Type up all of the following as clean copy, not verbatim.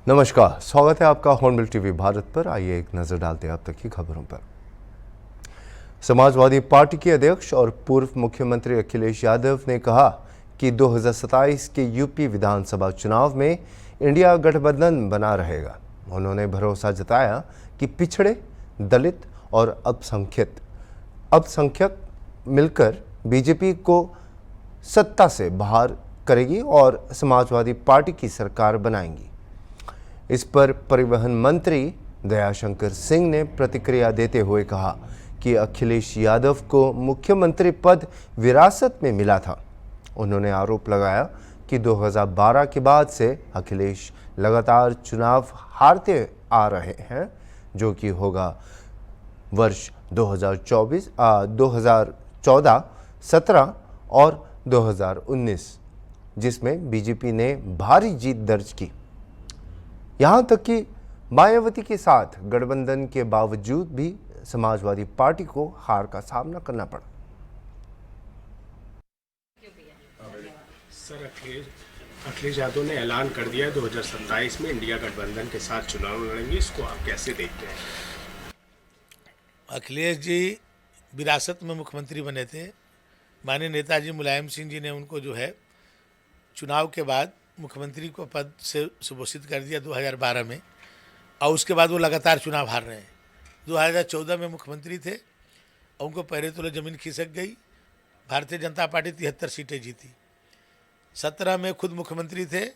नमस्कार, स्वागत है आपका हॉर्नबिल टीवी भारत पर। आइए एक नजर डालते हैं अब तक की खबरों पर। समाजवादी पार्टी के अध्यक्ष और पूर्व मुख्यमंत्री अखिलेश यादव ने कहा कि 2027 के यूपी विधानसभा चुनाव में इंडिया गठबंधन बना रहेगा। उन्होंने भरोसा जताया कि पिछड़े, दलित और अल्पसंख्यक मिलकर बीजेपी को सत्ता से बाहर करेगी और समाजवादी पार्टी की सरकार बनाएंगी। इस पर परिवहन मंत्री दयाशंकर सिंह ने प्रतिक्रिया देते हुए कहा कि अखिलेश यादव को मुख्यमंत्री पद विरासत में मिला था। उन्होंने आरोप लगाया कि 2012 के बाद से अखिलेश लगातार चुनाव हारते आ रहे हैं, जो कि होगा वर्ष 2014, 17 और 2019, जिसमें बीजेपी ने भारी जीत दर्ज की। यहां तक कि मायावती के साथ गठबंधन के बावजूद भी समाजवादी पार्टी को हार का सामना करना पड़ा। सर, अखिलेश यादव ने ऐलान कर दिया है 2027 में इंडिया गठबंधन के साथ चुनाव लड़ेंगे, इसको आप कैसे देखते हैं? अखिलेश जी विरासत में मुख्यमंत्री बने थे। माननीय नेताजी मुलायम सिंह जी ने उनको जो है चुनाव के बाद मुख्यमंत्री को पद से सुपोषित कर दिया 2012 में, और उसके बाद वो लगातार चुनाव हार रहे हैं। 2014 में मुख्यमंत्री थे और उनको पहले तो ज़मीन खिसक गई। भारतीय जनता पार्टी 73 सीटें जीती। 17 में खुद मुख्यमंत्री थे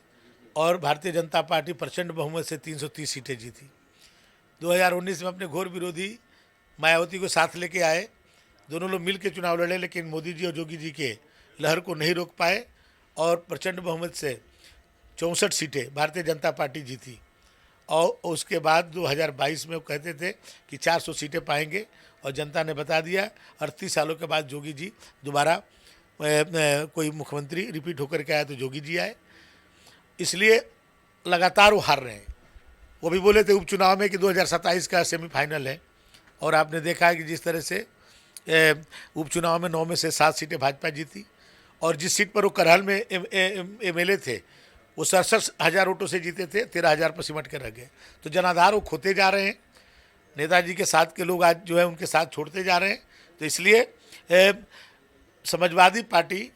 और भारतीय जनता पार्टी प्रचंड बहुमत से 330 सीटें जीती। 2019 में अपने घोर विरोधी मायावती को साथ लेके आए। दोनों लोग मिल के चुनाव लड़े, लेकिन मोदी जी और योगी जी के लहर को नहीं रोक पाए और प्रचंड बहुमत से 64 सीटें भारतीय जनता पार्टी जीती। और उसके बाद 2022 में वो कहते थे कि 400 सीटें पाएंगे, और जनता ने बता दिया 38 सालों के बाद योगी जी दोबारा कोई मुख्यमंत्री रिपीट होकर के आया तो योगी जी आए। इसलिए लगातार वो हार रहे हैं। वो भी बोले थे उपचुनाव में कि 2027 का सेमीफाइनल है, और आपने देखा है कि जिस तरह से उपचुनाव में 9 में से 7 सीटें भाजपा जीती, और जिस सीट पर वो करहल में MLA थे वो 67,000 वोटों से जीते थे, 13,000 पर सिमट कर रह गए। तो जनाधार वो खोते जा रहे हैं। नेताजी के साथ के लोग आज जो है उनके साथ छोड़ते जा रहे हैं। तो इसलिए समाजवादी पार्टी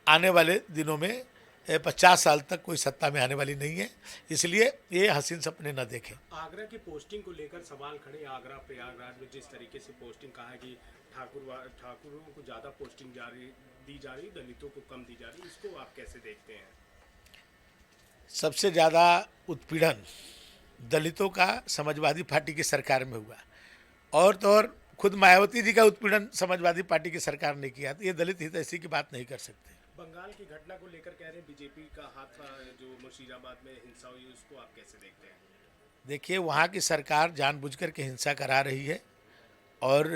आने वाले दिनों में 50 साल तक कोई सत्ता में आने वाली नहीं है। इसलिए ये हसीन सपने न देखें। आगरा की पोस्टिंग को लेकर सवाल खड़े। आगरा प्रयागराज में जिस तरीके से पोस्टिंग कहा है कि ठाकुरों को ज़्यादा पोस्टिंग दी जा रही, दलितों को कम दी जा रही, इसको आप कैसे देखते हैं? सबसे ज़्यादा उत्पीड़न दलितों का समाजवादी पार्टी की सरकार में हुआ, और तो और खुद मायावती जी का उत्पीड़न समाजवादी पार्टी की सरकार ने किया। तो ये दलित हित ऐसी की बात नहीं कर सकते। बंगाल की घटना को लेकर कह रहे हैं बीजेपी का हाथ था, जो मुर्शिदाबाद में हिंसा हुई, उसको आप कैसे देखते हैं? देखिए, वहाँ की सरकार जानबूझकर के हिंसा करा रही है और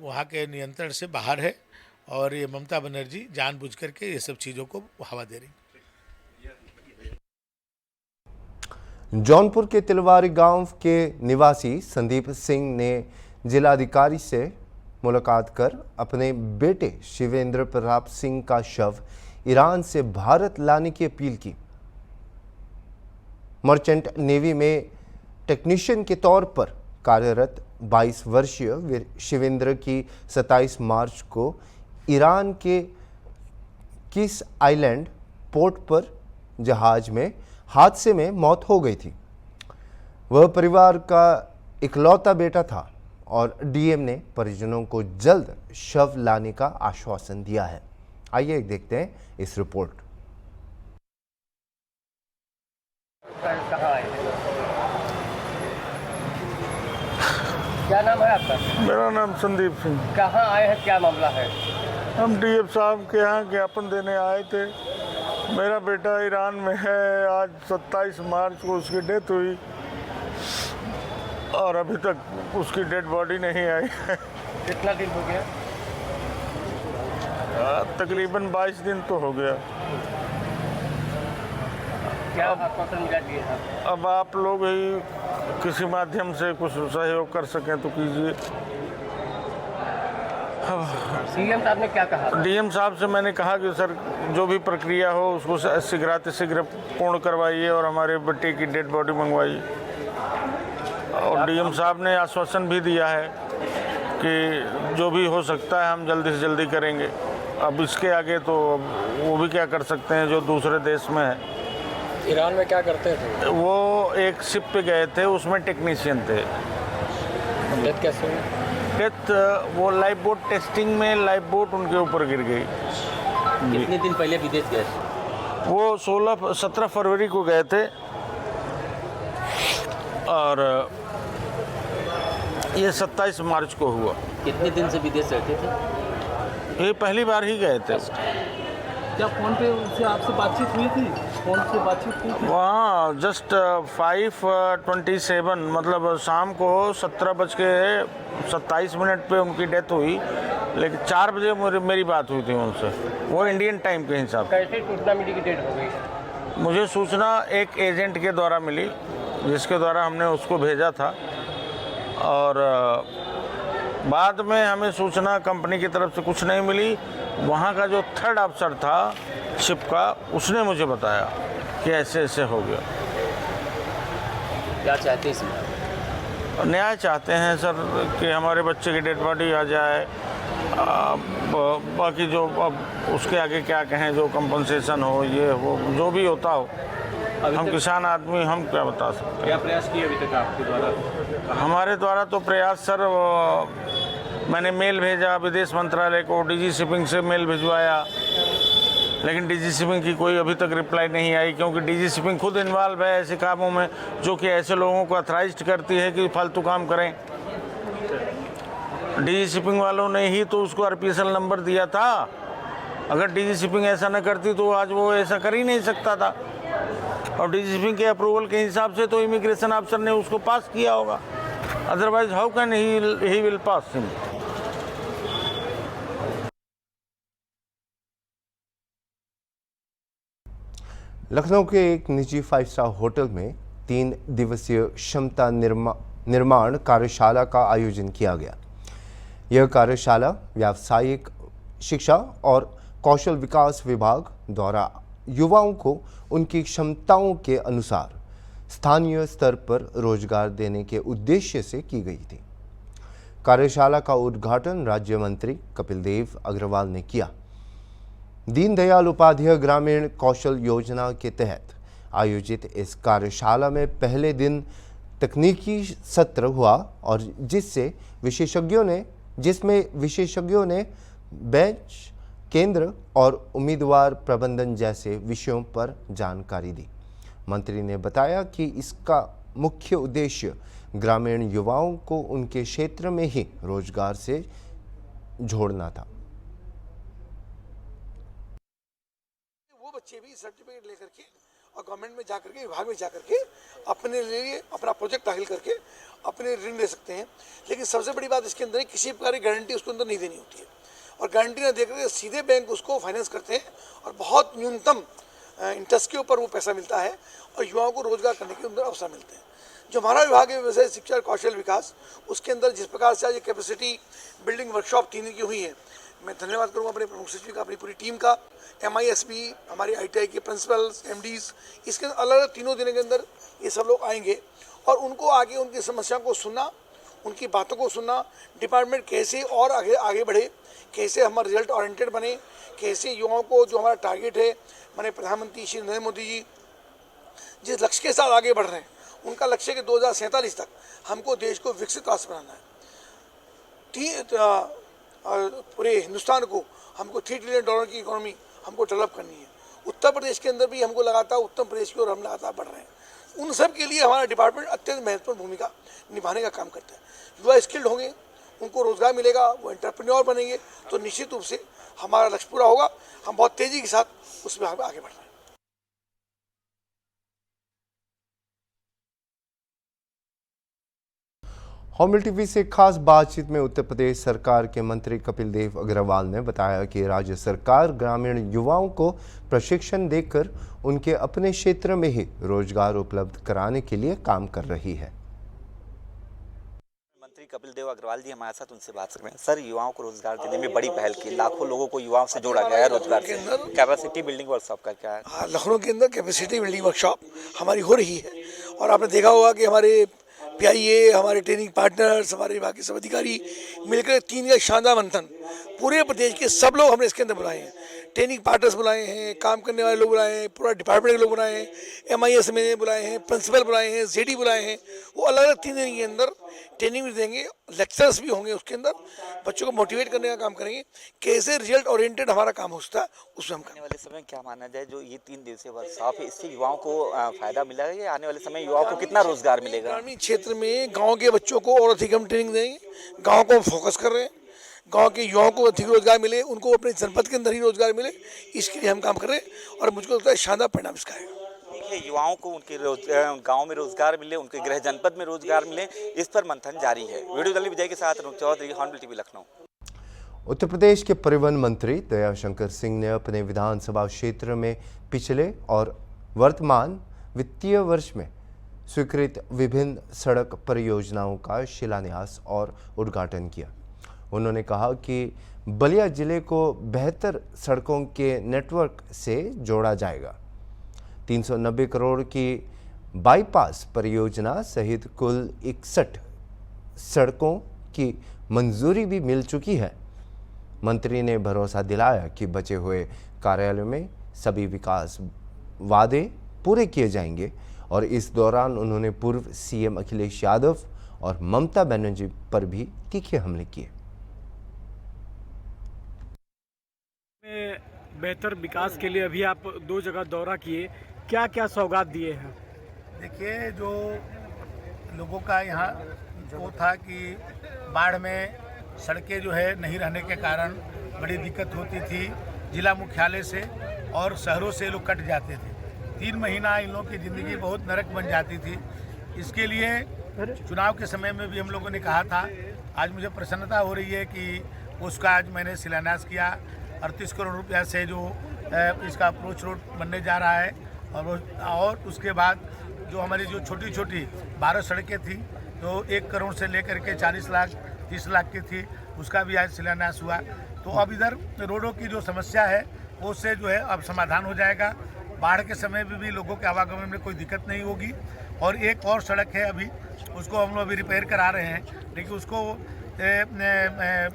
वहाँ के नियंत्रण से बाहर है, और ये ममता बनर्जी जानबूझकर के ये सब चीज़ों को हवा दे रही। जौनपुर के तिलवारी गांव के निवासी संदीप सिंह ने जिलाधिकारी से मुलाकात कर अपने बेटे शिवेंद्र प्रताप सिंह का शव ईरान से भारत लाने की अपील की। मर्चेंट नेवी में टेक्नीशियन के तौर पर कार्यरत 22 वर्षीय शिवेंद्र की 27 मार्च को ईरान के किस आइलैंड पोर्ट पर जहाज में हादसे में मौत हो गई थी। वह परिवार का इकलौता बेटा था और डीएम ने परिजनों को जल्द शव लाने का आश्वासन दिया है। आइए देखते हैं इस रिपोर्ट। क्या नाम है आपका? मेरा नाम संदीप सिंह। कहाँ आए हैं, क्या मामला है? हम डीएम साहब के यहाँ ज्ञापन देने आए थे। मेरा बेटा ईरान में है। आज 27 मार्च को उसकी डेथ हुई और अभी तक उसकी डेड बॉडी नहीं आई है। कितना दिन हो गया? तकरीबन 22 दिन तो हो गया। क्या आश्वासन मिला दिए? अब आप लोग ही किसी माध्यम से कुछ सहयोग कर सकें तो कीजिए। सीएम साहब ने क्या कहा? डीएम साहब से मैंने कहा कि सर जो भी प्रक्रिया हो उसको शीघ्र पूर्ण करवाइए और हमारे बेटे की डेड बॉडी मंगवाइए। और डीएम साहब ने आश्वासन भी दिया है कि जो भी हो सकता है हम जल्दी से जल्दी करेंगे। अब इसके आगे तो वो भी क्या कर सकते हैं जो दूसरे देश में है। ईरान में क्या करते थे? वो एक शिप पे गए थे, उसमें टेक्नीशियन थे। डेथ कैसे हुई? डेथ वो लाइफ बोट टेस्टिंग में लाइफ बोट उनके ऊपर गिर गई। कितने दिन पहले विदेश गए? वो 17 फरवरी को गए थे और ये 27 मार्च को हुआ। कितने दिन से विदेश रहते थे? ये पहली बार ही गए थे। क्या फोन पे उनसे आपसे बातचीत हुई थी? फोन से बातचीत हुई थी? वहाँ जस्ट 5:27 मतलब शाम को 17:27 पे उनकी डेथ हुई, लेकिन 4 बजे मेरी बात हुई थी उनसे, वो इंडियन टाइम के हिसाब से। कैसे सूचना मिली कि डेथ हो गई? मुझे सूचना एक एजेंट के द्वारा मिली, जिसके द्वारा हमने उसको भेजा था। और बाद में हमें सूचना कंपनी की तरफ से कुछ नहीं मिली। वहाँ का जो थर्ड अफसर था शिप का, उसने मुझे बताया कि ऐसे ऐसे हो गया। क्या चाहते हैं इसमें? न्याय चाहते हैं सर कि हमारे बच्चे की डेड बॉडी आ जाए। बाकी जो अब उसके आगे क्या कहें, जो कंपनसेशन हो, ये हो, जो भी होता हो। हम किसान आदमी, हम क्या बता सकते हैं। क्या प्रयास किए अभी तक आपके द्वारा? हमारे द्वारा तो प्रयास सर, मैंने मेल भेजा विदेश मंत्रालय को, डीजी शिपिंग से मेल भिजवाया, लेकिन डीजी शिपिंग की कोई अभी तक रिप्लाई नहीं आई, क्योंकि डीजी शिपिंग खुद इन्वॉल्व है ऐसे कामों में जो कि ऐसे लोगों को अथराइज्ड करती है कि फालतू काम करें। डीजी शिपिंग वालों ने ही तो उसको आरपीएसएल नंबर दिया था। अगर डीजी शिपिंग ऐसा न करती तो आज वो ऐसा कर ही नहीं सकता था। और डीजी शिपिंग के अप्रूवल के हिसाब से तो इमिग्रेशन अफसर ने उसको पास किया होगा, otherwise how can he will pass him. Lucknow के एक निजी 5 स्टार होटल में 3 दिवसीय क्षमता निर्माण कार्यशाला का आयोजन किया गया। यह कार्यशाला व्यावसायिक शिक्षा और कौशल विकास विभाग द्वारा युवाओं को उनकी क्षमताओं के अनुसार स्थानीय स्तर पर रोजगार देने के उद्देश्य से की गई थी। कार्यशाला का उद्घाटन राज्य मंत्री कपिल देव अग्रवाल ने किया। दीनदयाल उपाध्याय ग्रामीण कौशल योजना के तहत आयोजित इस कार्यशाला में पहले दिन तकनीकी सत्र हुआ और जिसमें विशेषज्ञों ने बेंच केंद्र और उम्मीदवार प्रबंधन जैसे विषयों पर जानकारी दी। मंत्री ने बताया कि इसका मुख्य उद्देश्य ग्रामीण युवाओं को उनके क्षेत्र में ही रोजगार से जोड़ना था। वो बच्चे भी सर्टिफिकेट लेकर के और गवर्नमेंट में जाकर के, विभाग में जाकर के अपने लिए अपना प्रोजेक्ट दाखिल करके अपने ऋण ले सकते हैं। लेकिन सबसे बड़ी बात इसके अंदर है, किसी प्रकार की गारंटी उसके अंदर नहीं देनी होती है और गारंटी न देकर के सीधे बैंक उसको फाइनेंस करते हैं और बहुत न्यूनतम इंटरेस्ट के ऊपर वो पैसा मिलता है और युवाओं को रोजगार करने के अंदर अवसर मिलते हैं। जो हमारा विभाग है व्यवसाय शिक्षा और कौशल विकास, उसके अंदर जिस प्रकार से आज कैपेसिटी बिल्डिंग वर्कशॉप 3 दिन की हुई है, मैं धन्यवाद करूँगा अपने प्रमुख सचिव का, अपनी पूरी टीम का, MISB, हमारी ITI के प्रिंसिपल्स, MDs, इसके अलग अलग 3 दिनों के अंदर ये सब लोग आएंगे और उनको आगे उनकी समस्याओं को सुनना, उनकी बातों को सुनना, डिपार्टमेंट कैसे और आगे बढ़े, कैसे हम रिजल्ट ओरिएंटेड बने, कैसे युवाओं को जो हमारा टारगेट है, माननीय प्रधानमंत्री श्री नरेंद्र मोदी जी जिस लक्ष्य के साथ आगे बढ़ रहे हैं, उनका लक्ष्य कि 2047 तक हमको देश को विकसित राष्ट्र बनाना है। पूरे हिंदुस्तान को हमको $3 ट्रिलियन की इकोनॉमी हमको डेवलप करनी है। उत्तर प्रदेश के अंदर भी हमको लगातार उत्तर प्रदेश की ओर हम लगातार बढ़ रहे हैं। उन सब के लिए हमारा डिपार्टमेंट अत्यंत महत्वपूर्ण भूमिका निभाने का काम करता है। युवा स्किल्ड होंगे, उनको रोजगार मिलेगा, वो एंटरप्रेन्योर बनेंगे, तो निश्चित रूप से हमारा लक्ष्य पूरा होगा। हम बहुत तेजी के साथ उसमें आगे बढ़ रहे हैं। होमिल टीवी से खास बातचीत में उत्तर प्रदेश सरकार के मंत्री कपिल देव अग्रवाल ने बताया कि राज्य सरकार ग्रामीण युवाओं को प्रशिक्षण देकर उनके अपने क्षेत्र में ही रोजगार उपलब्ध कराने के लिए काम कर रही है। मंत्री कपिल देव अग्रवाल जी हमारे साथ, उनसे बात कर रहे हैं। सर, युवाओं को रोजगार देने में बड़ी पहल की, लाखों लोगों को युवाओं से जोड़ा गया है रोजगार से। कैपेसिटी बिल्डिंग वर्कशॉप का क्या है? हाँ, लखनऊ के अंदर कैपेसिटी बिल्डिंग वर्कशॉप हमारी हो रही है और आपने देखा होगा कि हमारे PIA, हमारे ट्रेनिंग पार्टनर्स, हमारे बाकी सब अधिकारी मिलकर 3 का शानदार मंथन, पूरे प्रदेश के सब लोग हमने इसके अंदर बुलाए हैं। ट्रेनिंग पार्टनर्स बुलाए हैं, काम करने वाले लोग बुलाए हैं, पूरा डिपार्टमेंट के लोग बुलाए हैं, MIS में बुलाए हैं, प्रिंसिपल बुलाए हैं, ZD बुलाए हैं। वो अलग अलग 3 दिन के अंदर ट्रेनिंग भी देंगे, लेक्चर्स भी होंगे, उसके अंदर बच्चों को मोटिवेट करने का काम करेंगे। कैसे रिजल्ट ओरिएंटेड हमारा काम होता है उसमें हम आने वाले समय में क्या माना जाए, जो ये 3 दिवसीय वर्कशॉप है, इससे युवाओं को फायदा मिलेगा या आने वाले समय युवाओं को कितना रोजगार मिलेगा? ग्रामीण क्षेत्र में गाँव के बच्चों को और अधिक हम ट्रेनिंग देंगे। गाँव को हम फोकस कर रहे हैं, गांव के युवाओं को अधिक रोजगार मिले, उनको अपने जनपद के अंदर ही रोजगार मिले, इसके लिए हम काम कर रहे हैं और मुझको लगता है शानदार परिणाम इसका है। युवाओं को उनके गांव में रोजगार मिले, उनके गृह जनपद में रोजगार मिले, इस पर मंथन जारी है। वीडियो जर्नलिस्ट विजय के साथ अनुप चौधरी, हॉर्नबिल टीवी, लखनऊ। उत्तर प्रदेश के परिवहन मंत्री दयाशंकर सिंह ने अपने विधानसभा क्षेत्र में पिछले और वर्तमान वित्तीय वर्ष में स्वीकृत विभिन्न सड़क परियोजनाओं का शिलान्यास और उद्घाटन किया। उन्होंने कहा कि बलिया जिले को बेहतर सड़कों के नेटवर्क से जोड़ा जाएगा। 390 करोड़ की बाईपास परियोजना सहित कुल 61 सड़कों की मंजूरी भी मिल चुकी है। मंत्री ने भरोसा दिलाया कि बचे हुए कार्यालयों में सभी विकास वादे पूरे किए जाएंगे और इस दौरान उन्होंने पूर्व CM अखिलेश यादव और ममता बनर्जी पर भी तीखे हमले किए। बेहतर विकास के लिए अभी आप 2 जगह दौरा किए, क्या क्या सौगात दिए हैं? देखिए, जो लोगों का यहाँ वो था कि बाढ़ में सड़कें जो है नहीं रहने के कारण बड़ी दिक्कत होती थी जिला मुख्यालय से, और शहरों से लोग कट जाते थे। 3 महीना इन लोगों की ज़िंदगी बहुत नरक बन जाती थी। इसके लिए चुनाव के समय में भी हम लोगों ने कहा था। आज मुझे प्रसन्नता हो रही है कि उसका आज मैंने शिलान्यास किया। 38 करोड़ रुपया से जो इसका अप्रोच रोड बनने जा रहा है, और उसके बाद जो हमारी जो छोटी छोटी 12 सड़कें थी, तो 1 करोड़ से लेकर के 40 लाख 30 लाख की थी, उसका भी आज शिलान्यास हुआ। तो अब इधर रोडों की जो समस्या है उससे जो है अब समाधान हो जाएगा। बाढ़ के समय में भी लोगों के आवागमन में कोई दिक्कत नहीं होगी। और एक और सड़क है, अभी उसको हम लोग अभी रिपेयर करा रहे हैं, लेकिन उसको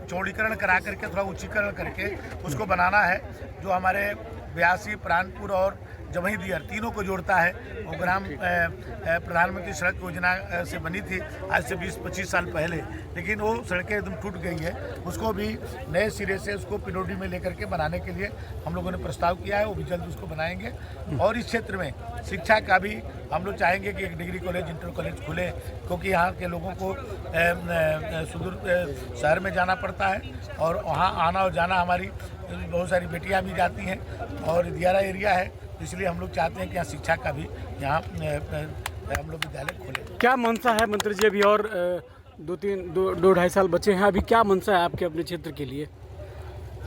चौड़ीकरण करा करके, थोड़ा ऊंचीकरण करके उसको बनाना है, जो हमारे ब्यासी, प्राणपुर और जमही दियर तीनों को जोड़ता है। वो ग्राम प्रधानमंत्री सड़क योजना से बनी थी आज से 20-25 साल पहले, लेकिन वो सड़कें एकदम टूट गई है। उसको भी नए सिरे से उसको पिनोडी में लेकर के बनाने के लिए हम लोगों ने प्रस्ताव किया है, वो भी जल्द उसको बनाएंगे। और इस क्षेत्र में शिक्षा का भी हम लोग चाहेंगे कि एक डिग्री कॉलेज, इंटर कॉलेज खुले, क्योंकि यहाँ के लोगों को सुदूर शहर में जाना पड़ता है और वहाँ आना और जाना, हमारी बहुत सारी बेटियाँ भी जाती हैं और दियारा एरिया है, इसलिए हम लोग चाहते हैं कि यहाँ शिक्षा का भी यहाँ हम लोग विद्यालय खोले। क्या मंशा है मंत्री जी? अभी और 2-2.5 साल बचे हैं, अभी क्या मंशा है आपके अपने क्षेत्र के लिए?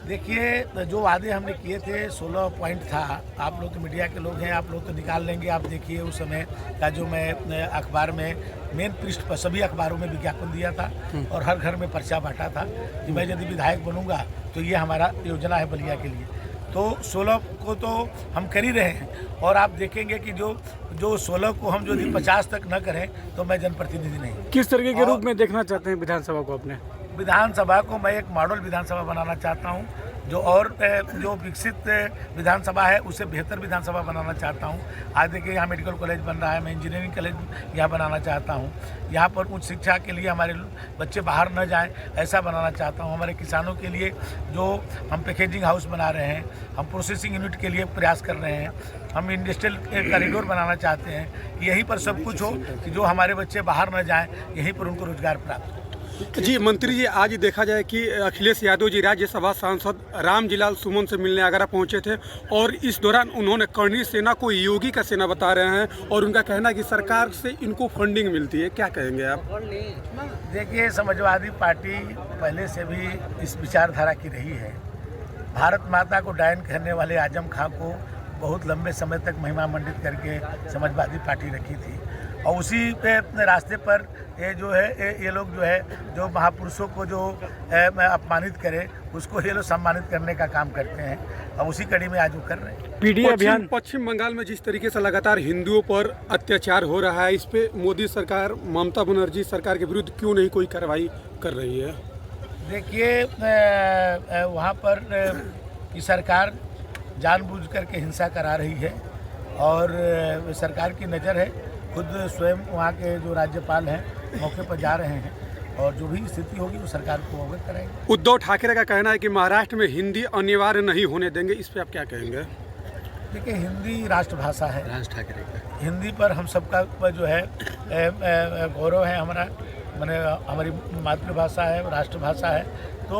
देखिए, जो वादे हमने किए थे 16 पॉइंट था। आप लोग तो मीडिया के लोग हैं, आप लोग तो निकाल लेंगे। आप देखिए उस समय का जो मैं अखबार में मेन पृष्ठ पर सभी अखबारों में विज्ञापन दिया था और हर घर में पर्चा बांटा था कि मैं यदि विधायक बनूंगा तो ये हमारा योजना है बलिया के लिए। तो 16 को तो हम कर ही रहे हैं, और आप देखेंगे कि जो 16 को हम यदि 50 तक न करें तो मैं जनप्रतिनिधि नहीं। किस तरीके के रूप में देखना चाहते हैं विधानसभा को? अपने विधानसभा को मैं एक मॉडल विधानसभा बनाना चाहता हूं, जो विकसित विधानसभा है उससे बेहतर विधानसभा बनाना चाहता हूं। आज देखिए, यहाँ मेडिकल कॉलेज बन रहा है, मैं इंजीनियरिंग कॉलेज यहाँ बनाना चाहता हूं। यहाँ पर उच्च शिक्षा के लिए हमारे बच्चे बाहर न जाएं, ऐसा बनाना चाहता हूं। हमारे किसानों के लिए जो हम पैकेजिंग हाउस बना रहे हैं, हम प्रोसेसिंग यूनिट के लिए प्रयास कर रहे हैं, हम इंडस्ट्रियल कॉरिडोर बनाना चाहते हैं। यहीं पर सब कुछ हो कि जो हमारे बच्चे बाहर न जाएँ, यहीं पर उनको रोजगार प्राप्त हो। जी मंत्री जी, आज देखा जाए कि अखिलेश यादव जी राज्यसभा सांसद रामजीलाल सुमन से मिलने आगरा पहुंचे थे और इस दौरान उन्होंने कर्णी सेना को योगी का सेना बता रहे हैं और उनका कहना है कि सरकार से इनको फंडिंग मिलती है। क्या कहेंगे आप? देखिए, समाजवादी पार्टी पहले से भी इस विचारधारा की रही है। भारत माता को डायन कहने वाले आजम खां को बहुत लंबे समय तक महिमा मंडित करके समाजवादी पार्टी रखी थी। और उसी पे रास्ते पर ये जो है ये लोग जो है जो महापुरुषों को जो अपमानित करे उसको ये लोग सम्मानित करने का काम करते हैं और उसी कड़ी में आज वो कर रहे हैं। पीडी अभियान पश्चिम बंगाल में जिस तरीके से लगातार हिंदुओं पर अत्याचार हो रहा है, इस पे मोदी सरकार ममता बनर्जी सरकार के विरुद्ध क्यों नहीं कोई कार्रवाई कर रही है? देखिए वहाँ पर की सरकार जानबूझ करके हिंसा करा रही है और सरकार की नज़र है, खुद स्वयं वहाँ के जो राज्यपाल हैं मौके पर जा रहे हैं और जो भी स्थिति होगी वो सरकार को अवगत कराएंगे। उद्धव ठाकरे का कहना है कि महाराष्ट्र में हिंदी अनिवार्य नहीं होने देंगे, इस पे आप क्या कहेंगे? देखिए हिंदी राष्ट्रभाषा है, राज ठाकरे का हिंदी पर हम सबका जो है गौरव है, हमारा माने हमारी मातृभाषा है, राष्ट्रभाषा है, तो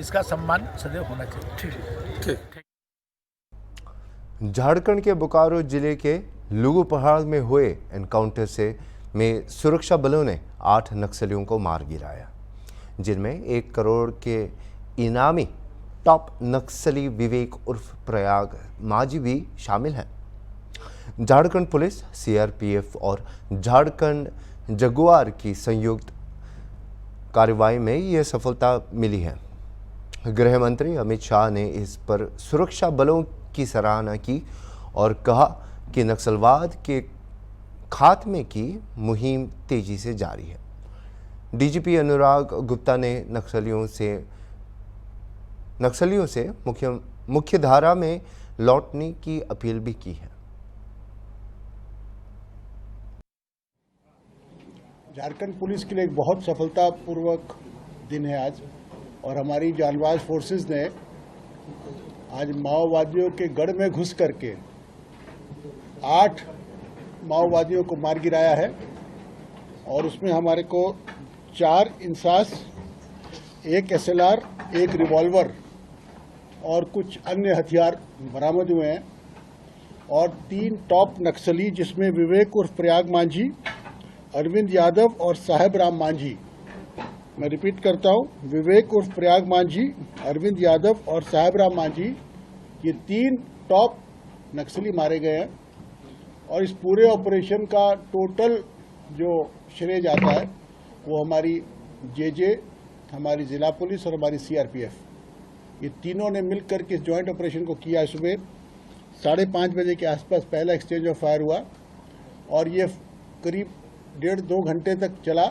इसका सम्मान सदैव होना चाहिए। ठीक। झारखंड के बोकारो जिले के लुगु पहाड़ में हुए एनकाउंटर में सुरक्षा बलों ने 8 नक्सलियों को मार गिराया, जिनमें 1 करोड़ के इनामी टॉप नक्सली विवेक उर्फ प्रयाग माझी भी शामिल हैं। झारखंड पुलिस, सीआरपीएफ और झारखंड जगुआर की संयुक्त कार्रवाई में यह सफलता मिली है। गृह मंत्री अमित शाह ने इस पर सुरक्षा बलों की सराहना की और कहा कि नक्सलवाद के खात्मे की मुहिम तेजी से जारी है। डीजीपी अनुराग गुप्ता ने नक्सलियों से मुख्य धारा में लौटने की अपील भी की है। झारखंड पुलिस के लिए एक बहुत सफलतापूर्वक दिन है आज, और हमारी जांबाज फोर्सेस ने आज माओवादियों के गढ़ में घुस करके 8 माओवादियों को मार गिराया है और उसमें हमारे को 4 इंसास, 1 SLR, 1 रिवॉल्वर और कुछ अन्य हथियार बरामद हुए हैं और 3 टॉप नक्सली जिसमें विवेक उर्फ प्रयाग मांझी, अरविंद यादव और साहेब राम मांझी, मैं रिपीट करता हूं, विवेक उर्फ प्रयाग मांझी, अरविंद यादव और साहेब राम मांझी, ये 3 टॉप नक्सली मारे गए हैं और इस पूरे ऑपरेशन का टोटल जो श्रेय जाता है वो हमारी जेजे, हमारी जिला पुलिस और हमारी सीआरपीएफ, ये तीनों ने मिलकर के इस जॉइंट ऑपरेशन को किया। सुबह 5:30 बजे के आसपास पहला एक्सचेंज ऑफ फायर हुआ और ये करीब 1.5-2 घंटे तक चला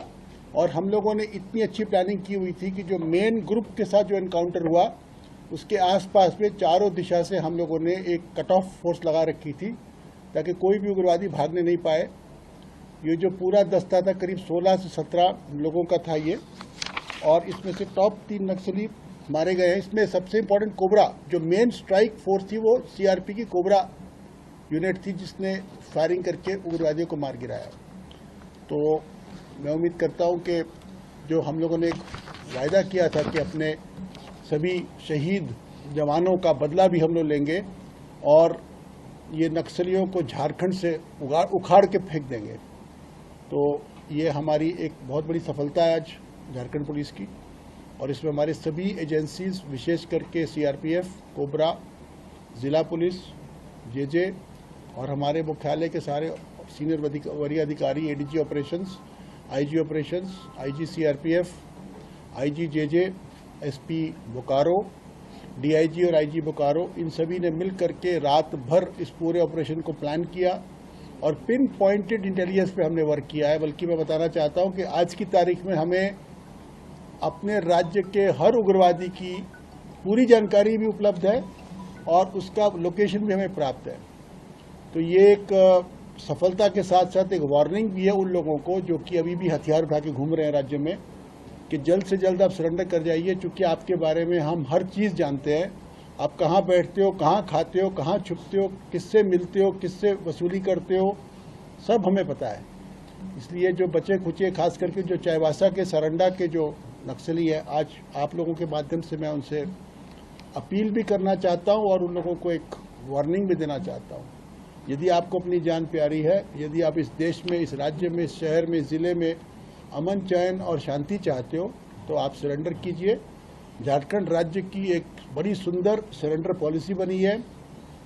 और हम लोगों ने इतनी अच्छी प्लानिंग की हुई थी कि जो मेन ग्रुप के साथ जो एनकाउंटर हुआ उसके आसपास में चारों दिशा से हम लोगों ने एक कट ऑफ फोर्स लगा रखी थी ताकि कोई भी उग्रवादी भागने नहीं पाए। ये जो पूरा दस्ता था करीब 16 से 17 लोगों का था ये, और इसमें से टॉप 3 नक्सली मारे गए हैं। इसमें सबसे इम्पोर्टेंट कोबरा जो मेन स्ट्राइक फोर्स थी वो सीआरपी की कोबरा यूनिट थी जिसने फायरिंग करके उग्रवादियों को मार गिराया। तो मैं उम्मीद करता हूं कि जो हम लोगों ने एक वायदा किया था कि अपने सभी शहीद जवानों का बदला भी हम लोग लेंगे और ये नक्सलियों को झारखंड से उखाड़ के फेंक देंगे, तो ये हमारी एक बहुत बड़ी सफलता है आज झारखंड पुलिस की। और इसमें हमारे सभी एजेंसीज, विशेष करके सीआरपीएफ, कोबरा, जिला पुलिस, जेजे और हमारे मुख्यालय के सारे सीनियर वरीय अधिकारी, ADG operations, IG operations, IG CRPF, IG JJ, SP Bokaro, DIG और आईजी बोकारो, इन सभी ने मिल करके रात भर इस पूरे ऑपरेशन को प्लान किया और पिन पॉइंटेड इंटेलिजेंस पे हमने वर्क किया है। बल्कि मैं बताना चाहता हूं कि आज की तारीख में हमें अपने राज्य के हर उग्रवादी की पूरी जानकारी भी उपलब्ध है और उसका लोकेशन भी हमें प्राप्त है। तो ये एक सफलता के साथ साथ एक वार्निंग भी है उन लोगों को जो कि अभी भी हथियार उठा के घूम रहे हैं राज्य में, कि जल्द से जल्द आप सरेंडर कर जाइए, क्योंकि आपके बारे में हम हर चीज़ जानते हैं। आप कहाँ बैठते हो, कहाँ खाते हो, कहाँ छुपते हो, किससे मिलते हो, किससे वसूली करते हो, सब हमें पता है। इसलिए जो बचे खुचे, खास करके जो चाईबासा के सरंडा के जो नक्सली है, आज आप लोगों के माध्यम से मैं उनसे अपील भी करना चाहता हूँ और उन लोगों को एक वार्निंग भी देना चाहता हूँ। यदि आपको अपनी जान प्यारी है, यदि आप इस देश में, इस राज्य में, इस शहर में, इस ज़िले में अमन, चैन और शांति चाहते हो तो आप सरेंडर कीजिए। झारखंड राज्य की एक बड़ी सुंदर सरेंडर पॉलिसी बनी है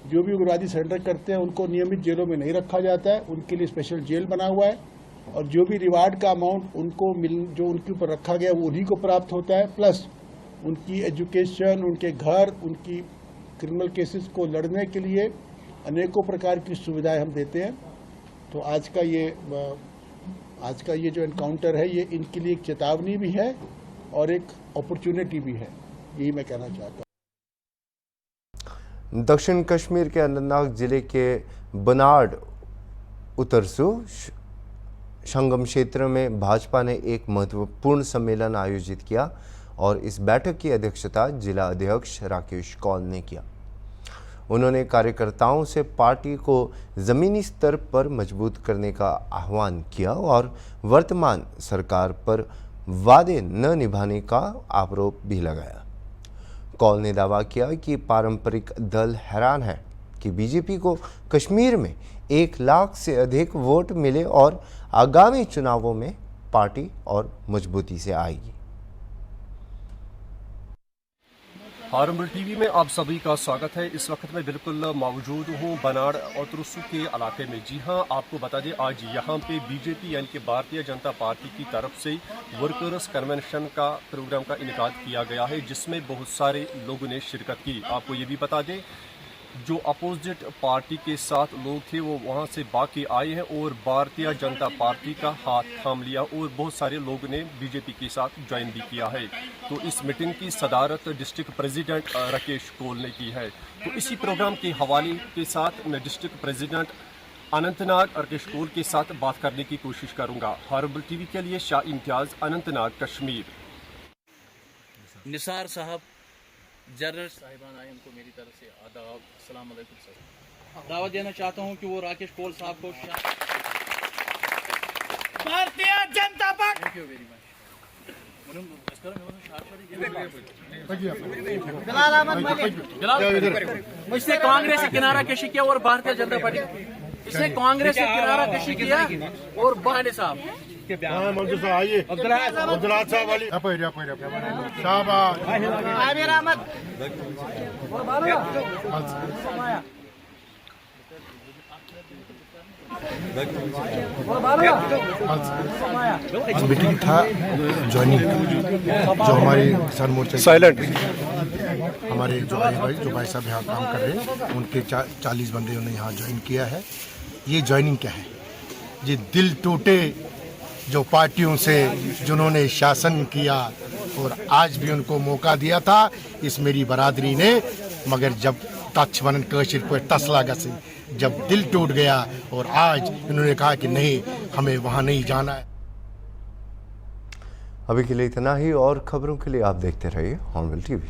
जो भी उग्रवादी सरेंडर करते हैं उनको नियमित जेलों में नहीं रखा जाता है, उनके लिए स्पेशल जेल बना हुआ है और जो भी रिवार्ड का अमाउंट उनको जो उनके ऊपर रखा गया वो उन्हीं को प्राप्त होता है, प्लस उनकी एजुकेशन, उनके घर, उनकी क्रिमिनल केसेस को लड़ने के लिए अनेकों प्रकार की सुविधाएं हम देते हैं। तो आज का ये जो एनकाउंटर है ये इनके लिए एक चेतावनी भी है और एक अपॉर्चुनिटी भी है, यही मैं कहना चाहता हूँ। दक्षिण कश्मीर के अनंतनाग जिले के बनाड़ उतरसू संगम क्षेत्र में भाजपा ने एक महत्वपूर्ण सम्मेलन आयोजित किया और इस बैठक की अध्यक्षता जिला अध्यक्ष राकेश कौल ने किया। उन्होंने कार्यकर्ताओं से पार्टी को जमीनी स्तर पर मजबूत करने का आह्वान किया और वर्तमान सरकार पर वादे न निभाने का आरोप भी लगाया। कौल ने दावा किया कि पारंपरिक दल हैरान है कि बीजेपी को कश्मीर में 1 लाख से अधिक वोट मिले और आगामी चुनावों में पार्टी और मजबूती से आएगी। हारमल टीवी में आप सभी का स्वागत है। इस वक्त मैं बिल्कुल मौजूद हूँ बनाड़ और तुरसू के इलाके में। जी हाँ, आपको बता दें आज यहाँ पे बीजेपी यानी कि भारतीय जनता पार्टी की तरफ से वर्कर्स कन्वेंशन का प्रोग्राम का इनेकाद किया गया है, जिसमें बहुत सारे लोगों ने शिरकत की। आपको ये भी बता दें जो अपोजिट पार्टी के साथ लोग थे वो वहाँ से बाकी आए हैं और भारतीय जनता पार्टी का हाथ थाम लिया और बहुत सारे लोगों ने बीजेपी के साथ ज्वाइन भी किया है। तो इस मीटिंग की सदारत डिस्ट्रिक्ट प्रेसिडेंट राकेश कौल ने की है। तो इसी प्रोग्राम के हवाले के साथ मैं डिस्ट्रिक्ट प्रेसिडेंट अनंतनाग राकेश कौल के साथ बात करने की कोशिश करूँगा। हारमल टीवी के लिए शाह इम्तियाज़, अनंतनाग, कश्मीर। निसार साहब, जनरल साहिबान आए, उनको मेरी तरफ से आदाब, अस्सलाम वालेकुम सर। दावत देना चाहता हूं कि वो राकेश कौल साहब को Bharatiya Janata party, thank you very much. इसने कांग्रेस से किनारा कशी किया और भारतीय जनता पार्टी, इसने कांग्रेस से किनारा कशी किया और बहाने साहब मंजूर साहब आइए, अब्दुल्लाह साहब वाली शाबाश आमिर अहमद मीटिंग था ज्वाइनिंग जो हमारे किसान मोर्चा साइलेंट हमारे जो भाई साहब यहाँ काम कर रहे हैं उनके 40 बंदे उन्होंने यहाँ ज्वाइन किया है। ये ज्वाइनिंग क्या है? ये दिल टूटे जो पार्टियों से जिन्होंने शासन किया और आज भी उनको मौका दिया था इस मेरी बरादरी ने, मगर जब तच वन कशिर को तसला गसी, जब दिल टूट गया और आज इन्होंने कहा कि नहीं हमें वहाँ नहीं जाना है। अभी के लिए इतना ही और खबरों के लिए आप देखते रहिए हारमल टीवी।